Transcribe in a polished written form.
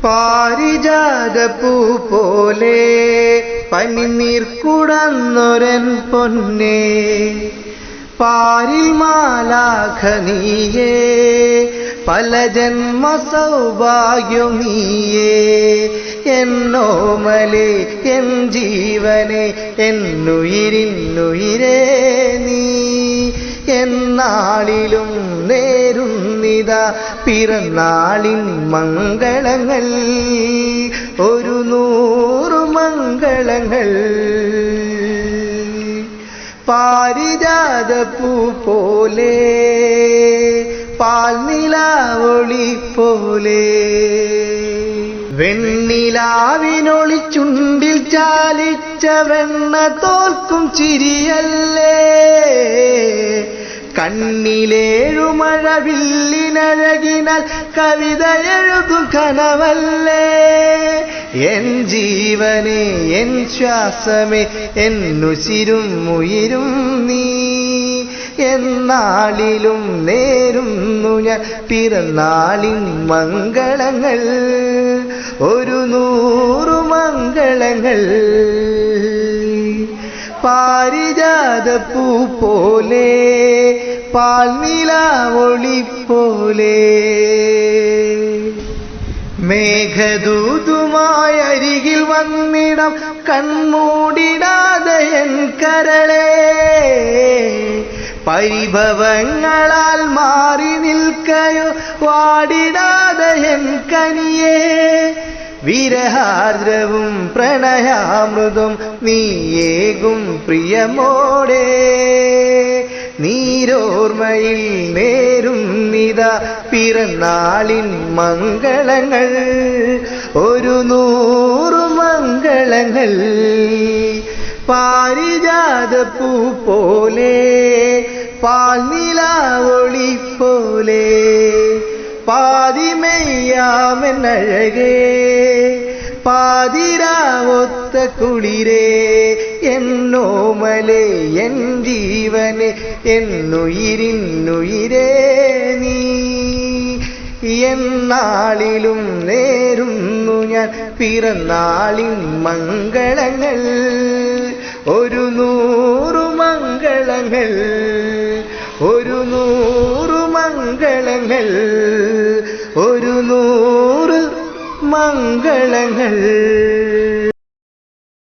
പാരിജാതപ്പൂ പോലെ പനിനീർ കുടന്നൊരൻ പൊന്നേ, പാരിൽ മാലാഖ നീയേ, പല ജന്മ സൗഭാഗ്യം നീയേ. എന്നോമലേ എൻ ജീവനെ എന്നുയിരിന്നുയിരേ നീ. എന്നാളിലും നേരുന്നിതാ പിറന്നാളിൻ മംഗളങ്ങൾ, ഒരു 100 മംഗളങ്ങൾ. പാരിജാതപ്പൂ പോലെ പാൽനിലാവൊളി പോലെ, വെണ്ണിലാവിനൊളിച്ചുണ്ടിൽ ചാലിച്ച വെണ്ണ തോൽക്കും ചിരിയല്ലേ, കണ്ണിലേഴുമഴവില്ലിനഴകിനാൽ കവിത എഴുതും കനവല്ലേ. എൻ ജീവനെ എൻ ശ്വാസമേ എന്നുശിരും ഉയിരും നീ. എന്നാളിലും നേരുന്നു ഞാൻ പിറന്നാളിൻ മംഗളങ്ങൾ, ഒരു 100 മംഗളങ്ങൾ. പാരിജാതപ്പൂ പോലെ പാൽനിലാവൊളി പോലെ, മേഘദൂതുമായി അരികിൽ വന്നിടം കൺമൂടിടാതെ എൻ കരളേ, പരിഭവങ്ങളാൽ മാറി നിൽക്കയോ വാടിടാതെ എൻ കനിയേ. വിരഹാർദ്രവും പ്രണയാമൃതം നീയേകും പ്രിയമോടെ, നീരോർമ്മയിൽ നേരുന്നിതാ പിറന്നാളിൻ മംഗളങ്ങൾ, ഒരു 100 മംഗളങ്ങൾ. പാരിജാതപ്പൂ പോലെ പാൽനിലാവൊളി പോലെ, പാതിമെയ്യാമെന്നഴകേ പാതിരാവൊത്ത കുളിരേ. എന്നോമലേ എൻ ജീവനെ എന്നുയിരിന്നുയിരേ നീ. എന്നാളിലും നേരുന്നു ഞാൻ പിറന്നാളിൻ മംഗളങ്ങൾ, ഒരു 100 മംഗളങ്ങൾ, ഒരു 100 മംഗളങ്ങൾ, ഒരു 100 മംഗളങ്ങൾ.